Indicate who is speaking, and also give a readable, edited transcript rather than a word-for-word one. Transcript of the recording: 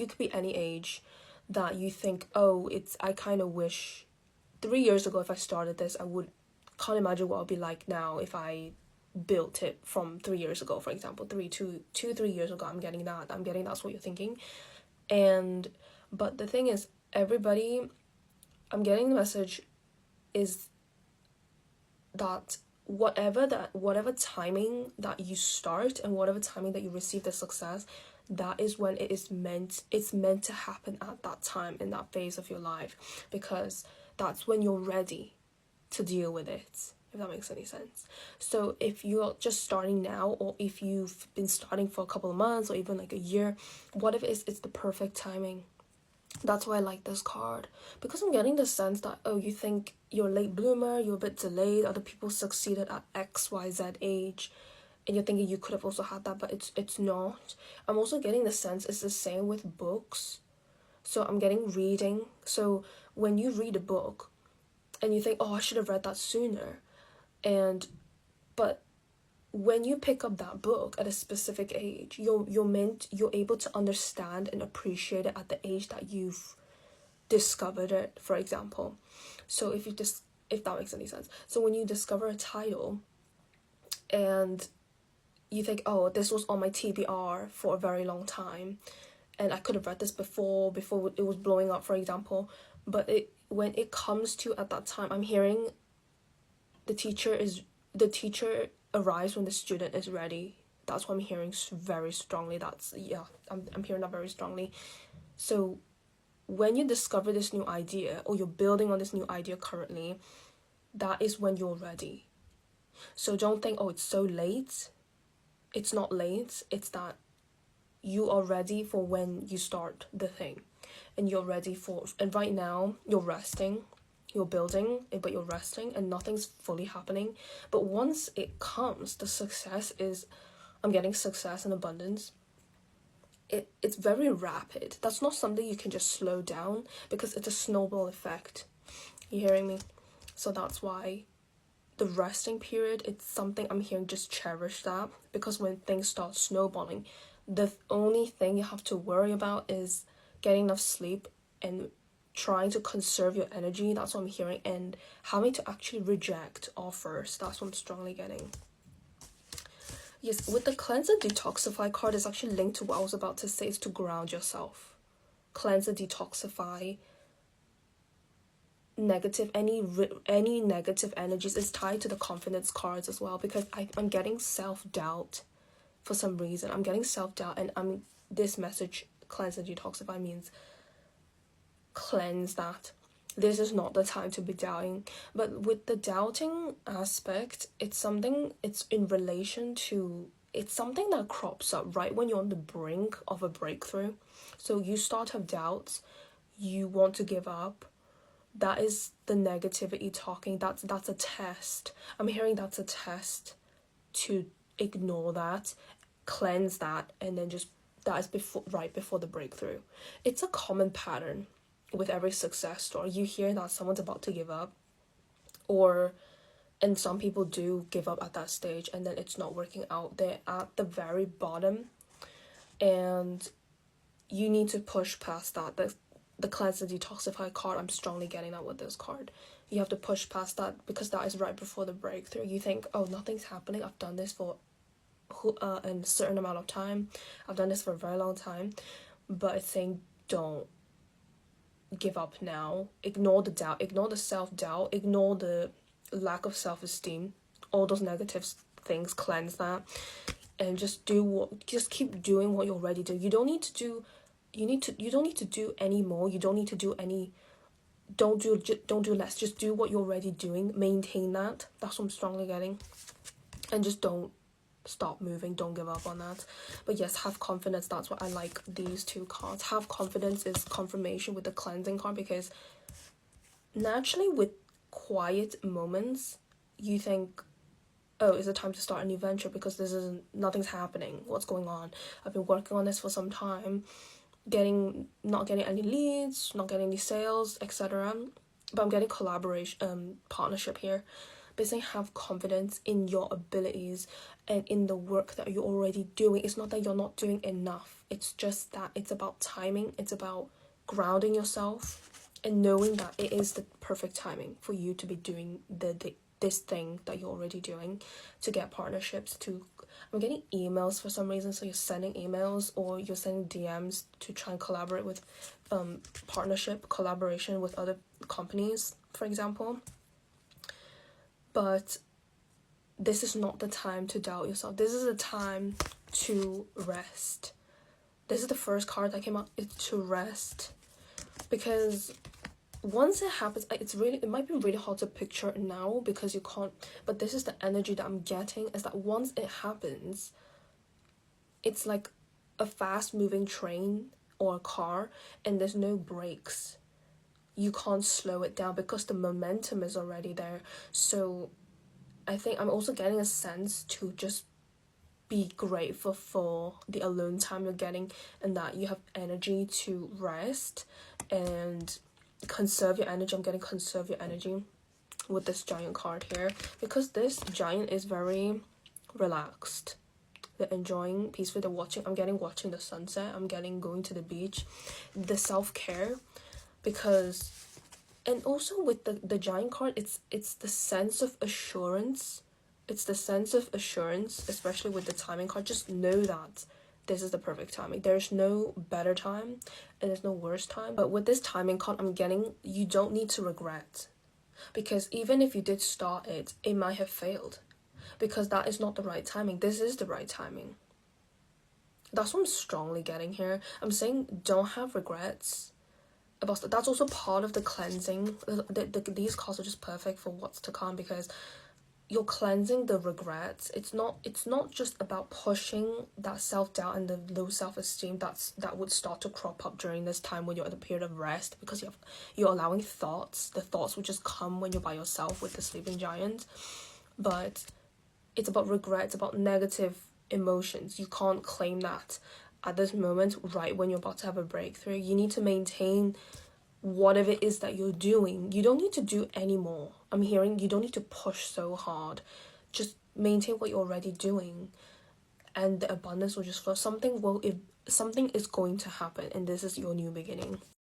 Speaker 1: you could be any age that you think, oh, I kind of wish 3 years ago if I started this, can't imagine what it would be like now if I built it from 3 years ago, for example. 3 years ago, I'm getting that's what you're thinking. But the thing is, everybody, I'm getting the message is that whatever timing that you start and whatever timing that you receive the success, that is when it's meant to happen at that time, in that phase of your life, because that's when you're ready to deal with it, if that makes any sense. So if you're just starting now, or if you've been starting for a couple of months or even like a year, whatever it is, it's the perfect timing. That's why I like this card, because I'm getting the sense that, oh, you think you're a late bloomer, you're a bit delayed, other people succeeded at XYZ age, and you're thinking you could have also had that, but it's not. I'm also getting the sense it's the same with books. So I'm getting reading. So when you read a book and you think, oh, I should have read that sooner, but when you pick up that book at a specific age, you're able to understand and appreciate it at the age that you've discovered it, for example. So if that makes any sense. So when you discover a title and you think, oh, this was on my TBR for a very long time, and I could have read this before it was blowing up, for example, but when it comes to at that time, I'm hearing the teacher arrives when the student is ready. That's what I'm hearing very strongly. I'm hearing that very strongly. So when you discover this new idea, or you're building on this new idea currently, that is when you're ready. So don't think, oh, it's so late. It's not late. It's that you are ready for when you start the thing, and and right now you're resting. You're building, but you're resting, and nothing's fully happening. But once it comes, the success is, I'm getting success and abundance. It's very rapid. That's not something you can just slow down, because it's a snowball effect. You hearing me? So that's why the resting period, it's something I'm hearing, just cherish that, because when things start snowballing, the only thing you have to worry about is getting enough sleep and trying to conserve your energy. That's what I'm hearing, and having to actually reject offers. That's what I'm strongly getting. Yes, with the cleanse and detoxify card, is actually linked to what I was about to say, is to ground yourself. Cleanse and detoxify any negative energies is tied to the confidence cards as well, because I'm getting self-doubt for some reason. I'm getting self-doubt, and this message, cleanse and detoxify, means cleanse that. This is not the time to be doubting. But with the doubting aspect, it's something that crops up right when you're on the brink of a breakthrough. So you start to have doubts, you want to give up. That is the negativity talking. That's a test. I'm hearing that's a test to ignore that, cleanse that, and then just, that is right before the breakthrough. It's a common pattern with every success story. You hear that someone's about to give up, and some people do give up at that stage, and then it's not working out. They're at the very bottom, and you need to push past that. The cleanse and detoxify card, I'm strongly getting that with this card. You have to push past that, because that is right before the breakthrough. You think, oh, nothing's happening. I've done this for a certain amount of time. I've done this for a very long time. But it's saying, don't give up now. Ignore the doubt, ignore the self-doubt, ignore the lack of self-esteem, all those negative things. Cleanse that, and just keep doing what you already do. You don't need to do any more. You don't need to do any, don't do less. Just do what you're already doing. Maintain that. That's what I'm strongly getting. And just don't stop moving. Don't give up on that. But yes, have confidence. That's what I like these two cards. Have confidence is confirmation with the cleansing card, because naturally with quiet moments, you think, oh, is it time to start a new venture, because nothing's happening. What's going on? I've been working on this for some time, not getting any leads, not getting any sales, etc. But I'm getting collaboration, partnership here. basically have confidence in your abilities and in the work that you're already doing. It's not that you're not doing enough, it's just that it's about timing. It's about grounding yourself and knowing that it is the perfect timing for you to be doing this thing that you're already doing, to get partnerships. To I'm getting emails for some reason, so you're sending emails or you're sending DMs to try and collaborate with collaboration with other companies, for example. But this is not the time to doubt yourself. This is the time to rest. This is the first card that came out. It's to rest, because once it happens, it might be really hard to picture it now because you can't, but this is the energy that I'm getting, is that once it happens, it's like a fast moving train or a car, and there's no brakes. You can't slow it down because the momentum is already there. So I think I'm also getting a sense to just be grateful for the alone time you're getting, and that you have energy to rest and conserve your energy. I'm getting conserve your energy with this giant card here, because this giant is very relaxed. They're enjoying peacefully. They're watching. I'm getting watching the sunset. I'm getting going to the beach. The self-care, because, and also with the giant card, it's the sense of assurance. It's the sense of assurance, especially with the timing card. Just know that this is the perfect timing. There's no better time and there's no worse time. But with this timing card, I'm getting, you don't need to regret, because even if you did start it, it might have failed, because that is not the right timing. This is the right timing. That's what I'm strongly getting here. I'm saying don't have regrets about stuff. That's also part of the cleansing. These cards are just perfect for what's to come, because you're cleansing the regrets. It's not just about pushing that self-doubt and the low self-esteem that would start to crop up during this time when you're in a period of rest, because you're allowing the thoughts would just come when you're by yourself with the sleeping giant. But it's about regret, it's about negative emotions. You can't claim that at this moment, right when you're about to have a breakthrough. You need to maintain whatever it is that you're doing. You don't need to do any more. I'm hearing you don't need to push so hard. Just maintain what you're already doing, and the abundance will just flow. Something is going to happen, and this is your new beginning.